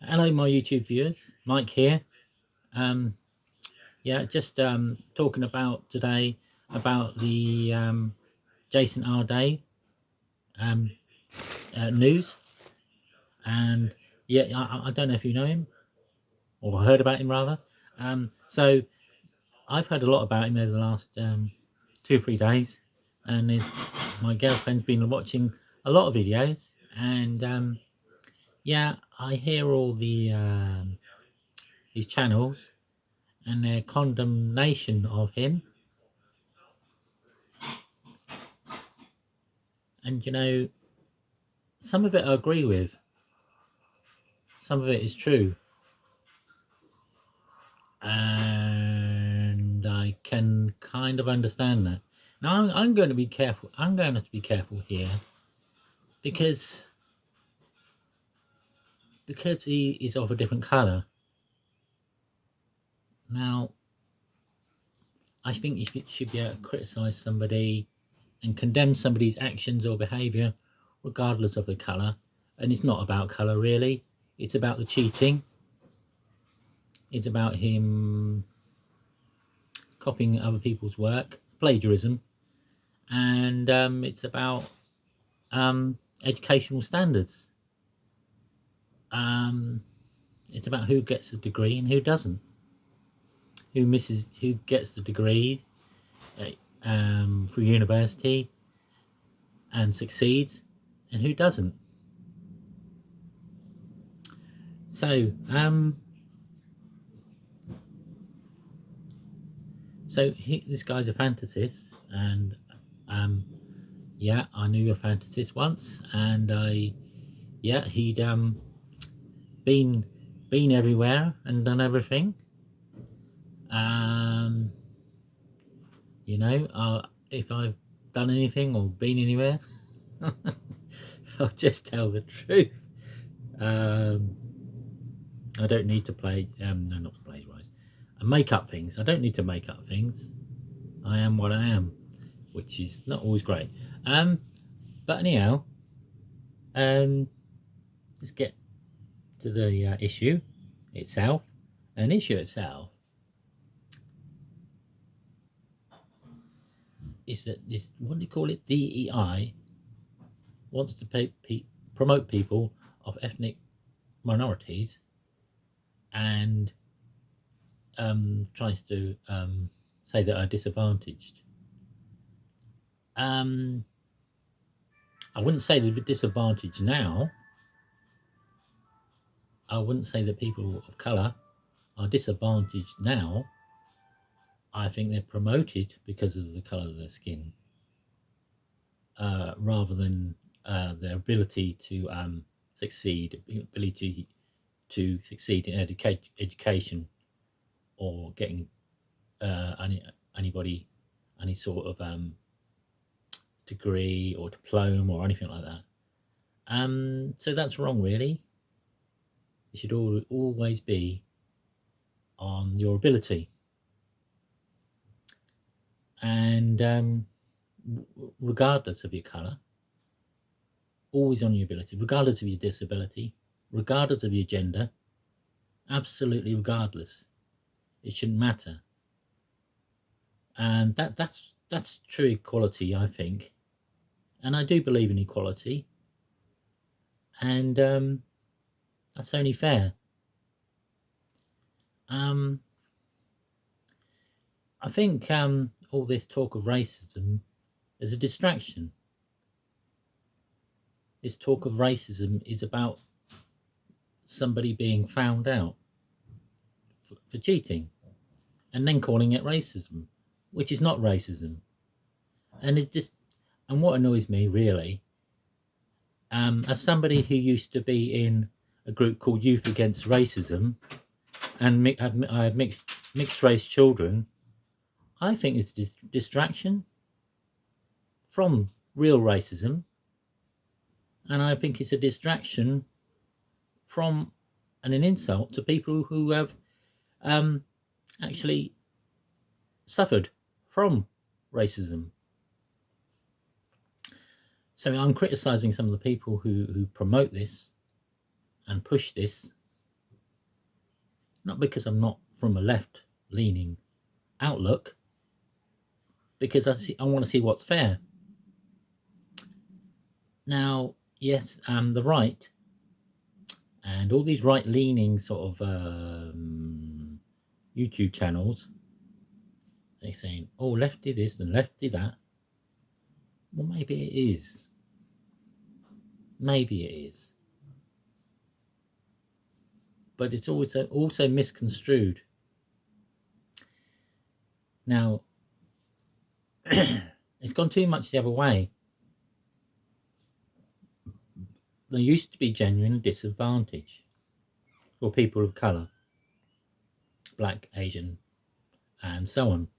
Hello, my YouTube viewers. Mike here. Um, yeah, just talking about today about the Jason R. Day um, news, and yeah, I don't know if you know him or heard about him rather. So I've heard a lot about him over the last 2 or 3 days, and my girlfriend's been watching a lot of videos, and yeah, I hear all these channels and their condemnation of him. And some of it I agree with, some of it is true, and I can kind of understand that. Now I'm going to be careful. I'm going to have to be careful here because he is of a different colour. Now I think you should be able to criticise somebody and condemn somebody's actions or behaviour regardless of the colour. And it's not about colour really. It's about the cheating. It's about him copying other people's work, plagiarism, and it's about educational standards. It's about who gets a degree and who doesn't, who gets the degree through university and succeeds, and who doesn't. So this guy's a fantasist, and yeah, I knew a fantasist once, and he'd been everywhere and done everything. If I've done anything or been anywhere, I'll just tell the truth. I don't need to play. No, not to plagiarise. Make up things. I don't need to make up things. I am what I am, which is not always great. But anyhow, let's get to the issue itself. An issue itself is that this, what do you call it? DEI wants to promote people of ethnic minorities and tries to say that are disadvantaged. I wouldn't say they're disadvantaged now. I wouldn't say that people of colour are disadvantaged now. I think they're promoted because of the colour of their skin, rather than their ability to succeed, ability to succeed in education, or getting anybody any sort of degree or diploma or anything like that. So that's wrong, really. It should always be on your ability, and regardless of your colour, always on your ability, regardless of your disability, regardless of your gender, absolutely regardless. It shouldn't matter. And that's true equality, I think. And I do believe in equality. And that's only fair. I think all this talk of racism is a distraction. This talk of racism is about somebody being found out for cheating and then calling it racism, which is not racism. And what annoys me really, as somebody who used to be in a group called Youth Against Racism, and I have mixed race children, I think it's a distraction from real racism, and I think it's a distraction from and an insult to people who have actually suffered from racism. So I'm criticising some of the people who promote this and push this Not because I'm not from a left-leaning outlook, because I want to see what's fair. Now, yes, the right and all these right-leaning sort of YouTube channels, they're saying, oh, left did this and left did that. Well, maybe it is. Maybe it is. But it's also misconstrued. Now, it's gone too much the other way. There used to be genuine disadvantage for people of colour, black, Asian, and so on.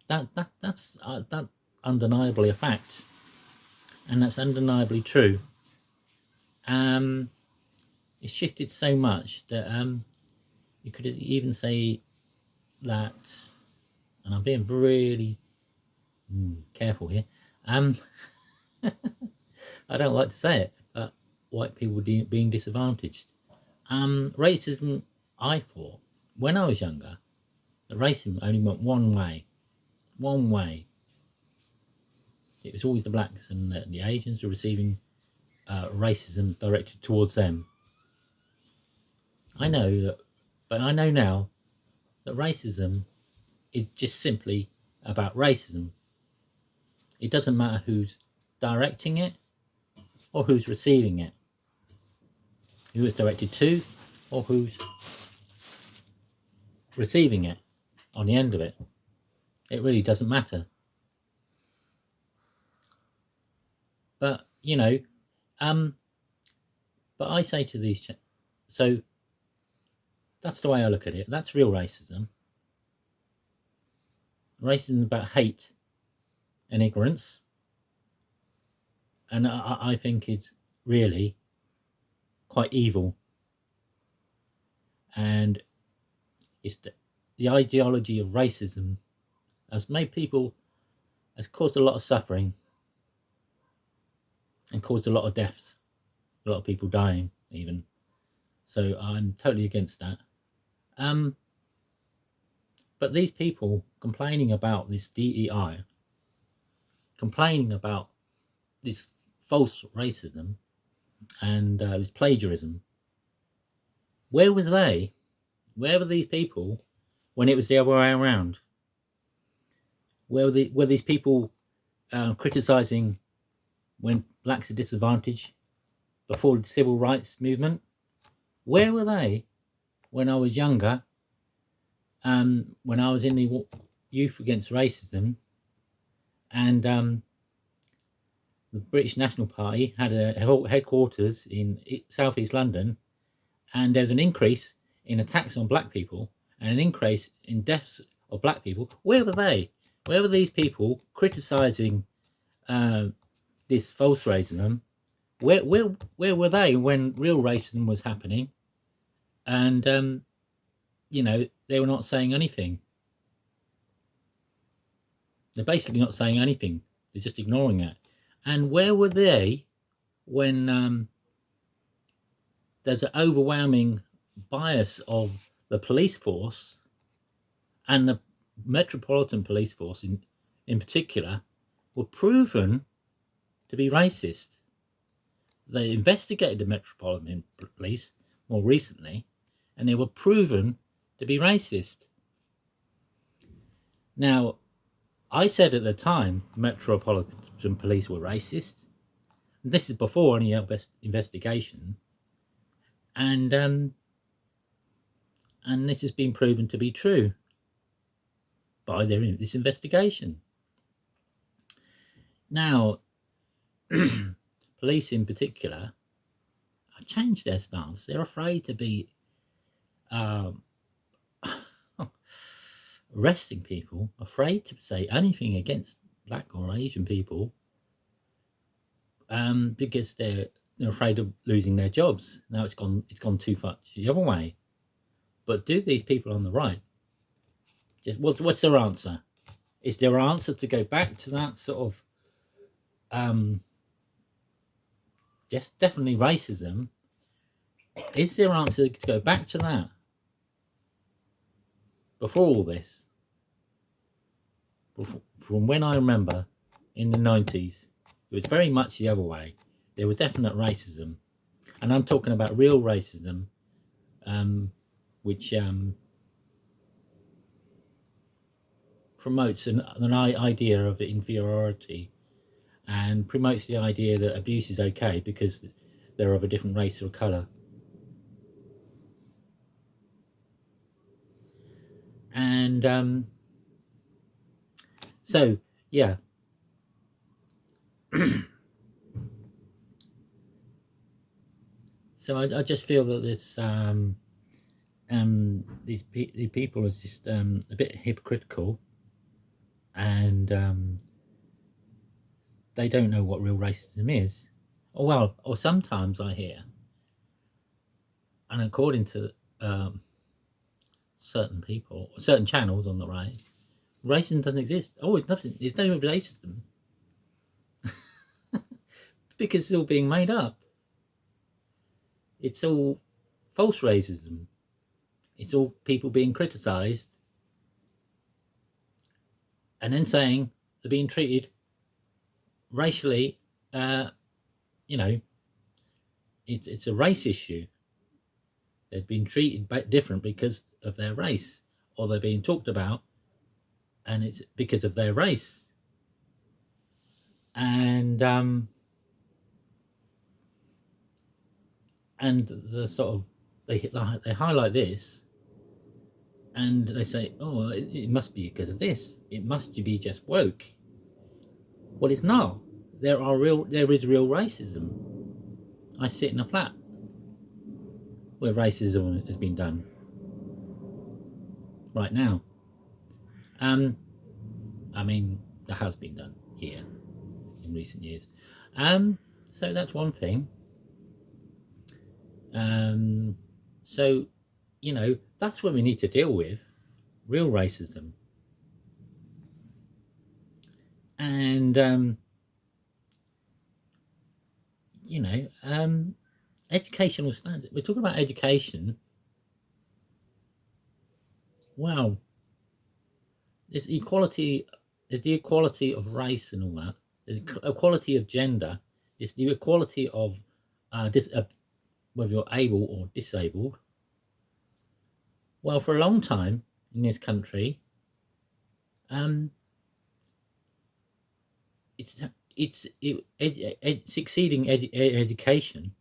That's undeniably a fact, and that's undeniably true. It's shifted so much that you could even say that, and I'm being really careful here. I don't like to say it, but white people being disadvantaged. Racism, I thought, when I was younger, that racism only went one way. One way. It was always the blacks and the Asians were receiving racism directed towards them. I know that, but I know now that racism is just simply about racism. It doesn't matter who's directing it or who's receiving it, who it's directed to or who's receiving it on the end of it. It really doesn't matter. But, you know, but I say to these, so that's the way I look at it. That's real racism. Racism is about hate and ignorance. And I think it's really quite evil. And it's the ideology of racism has caused a lot of suffering and caused a lot of deaths, a lot of people dying even. So I'm totally against that. But these people complaining about this DEI, complaining about this false racism and this plagiarism, where were they? Where were these people when it was the other way around? Were these people criticising when blacks are disadvantaged before the civil rights movement? Where were they when I was younger? When I was in the Youth Against Racism, and the British National Party had a headquarters in South East London, and there's an increase in attacks on black people and an increase in deaths of black people. Where were they? Where were these people criticising this false racism? Where were they when real racism was happening? And you know, they were not saying anything. They're basically not saying anything. They're just ignoring it. And where were they when there's an overwhelming bias of the police force and the Metropolitan Police Force in particular were proven to be racist? They investigated the Metropolitan Police more recently, and they were proven to be racist. Now, I said at the time the Metropolitan Police were racist. This is before any investigation, and this has been proven to be true by this investigation. Now, police in particular have changed their stance. They're afraid to be arresting people, afraid to say anything against black or Asian people, because they're afraid of losing their jobs. Now it's gone too far the other way. But do these people on the right, just what's their answer? Is their answer to go back to that sort of just definitely racism is their answer to go back to that? Before all this, from when I remember in the 90s, it was very much the other way. There was definite racism, and I'm talking about real racism, which promotes an idea of inferiority and promotes the idea that abuse is okay because they're of a different race or colour. And so, yeah. So I just feel that these people are just a bit hypocritical, and they don't know what real racism is. Or sometimes I hear, and according to certain people, certain channels on the right, racism doesn't exist. Oh, it's nothing. There's no racism because it's all being made up. It's all false racism. It's all people being criticised and then saying they're being treated racially. You know, it's a race issue. They've been treated different because of their race, or they're being talked about, and it's because of their race. And the sort of they highlight this, and they say, "Oh, it must be because of this. It must be just woke." Well, it's not. There is real racism. I sit in a flat where racism has been done right now. I mean, that has been done here in recent years. So that's one thing. So, you know, that's what we need to deal with, real racism. And you know, educational standards. We're talking about education. Well, there's equality. There's the equality of race and all that. There's equality of gender. There's the equality of whether you're able or disabled. Well, for a long time in this country, succeeding education,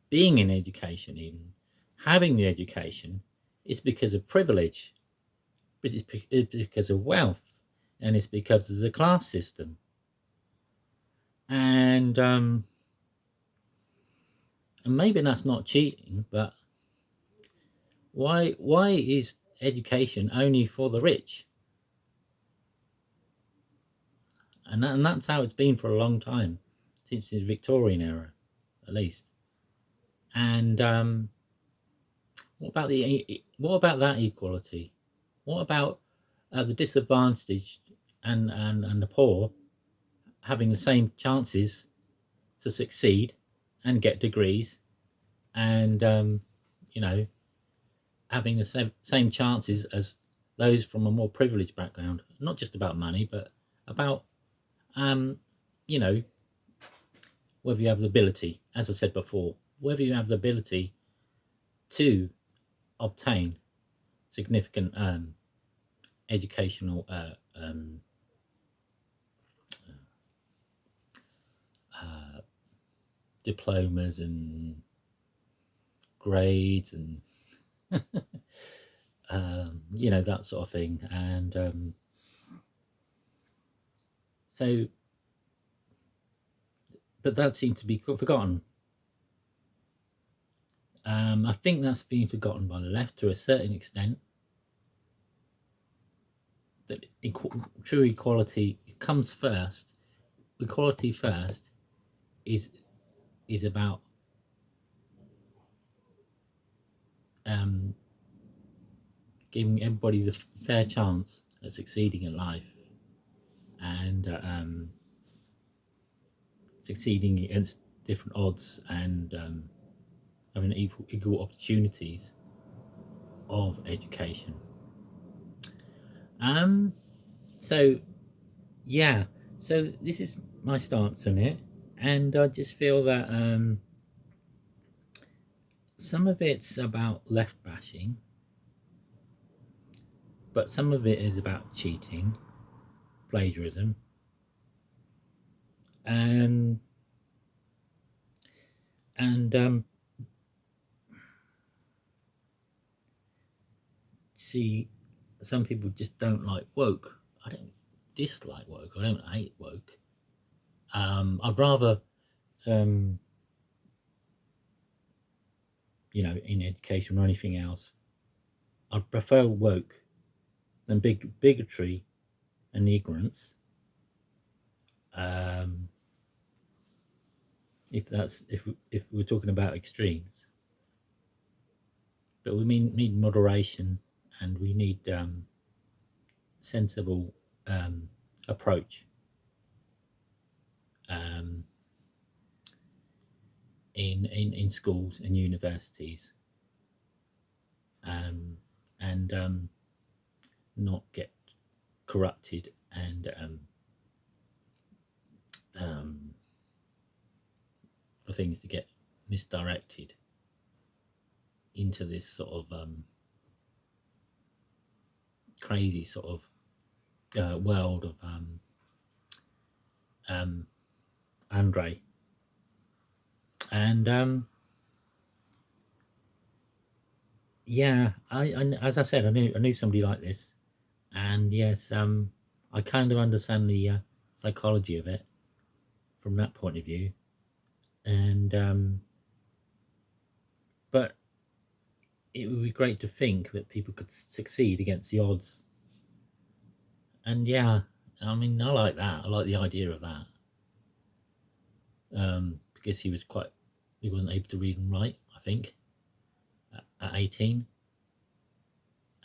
being in education, even having the education, is because of privilege, but it's because of wealth, and it's because of the class system. And maybe that's not cheating, but why is education only for the rich? And that's how it's been for a long time, since the Victorian era, at least. And what about that equality? What about the disadvantaged and the poor having the same chances to succeed and get degrees, and you know, having the same chances as those from a more privileged background? Not just about money, but about you know, whether you have the ability, as I said before, whether you have the ability to obtain significant educational diplomas and grades and you know, that sort of thing. And so, but that seems to be forgotten. I think that's been forgotten by the left to a certain extent. That true equality comes first. Equality first is about giving everybody the fair chance at succeeding in life, and succeeding against different odds, and having equal opportunities of education. So yeah, so this is my stance on it, and I just feel that some of it's about left bashing, but some of it is about cheating, plagiarism, and and see, some people just don't like woke. I don't dislike woke. I don't hate woke. I'd rather, um, in education or anything else, I'd prefer woke than bigotry and ignorance. Um, if we're talking about extremes, but we need moderation, and we need sensible approach um, in schools and universities, and not get corrupted and um, for things to get misdirected into this sort of crazy sort of world of um, Andre. And yeah, I as I said, I knew somebody like this, and yes, I kind of understand the psychology of it from that point of view, and but it would be great to think that people could succeed against the odds. And yeah, I mean, I like that. I like the idea of that, because he wasn't able to read and write, I think, at 18,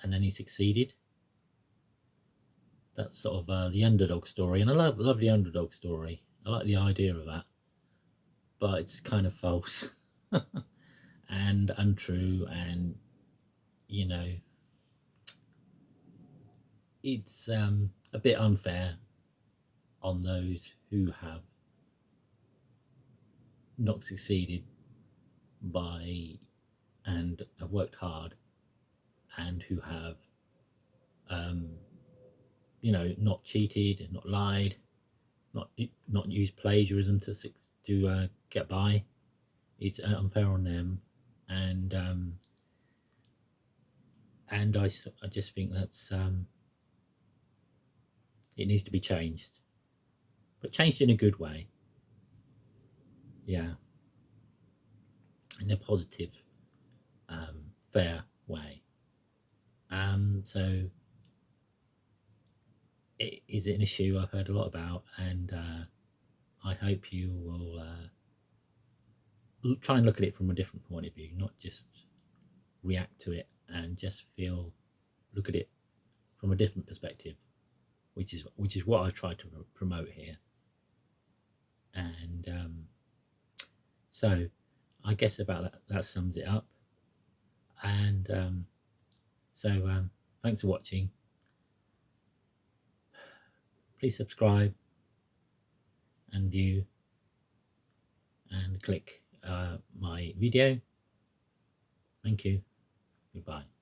and then he succeeded. That's sort of the underdog story, and I love the underdog story. I like the idea of that, but it's kind of false and untrue, and you know, it's a bit unfair on those who have not succeeded by and have worked hard, and who have um, not cheated, not lied, not used plagiarism to get by. It's unfair on them, and I just think that's it needs to be changed, but changed in a good way. Yeah, in a positive, fair way. So it is an issue I've heard a lot about, and I hope you will try and look at it from a different point of view, not just react to it, and just look at it from a different perspective, which is what I try to promote here. And so I guess about that sums it up. And thanks for watching. Please subscribe and view and click my video. Thank you. Goodbye.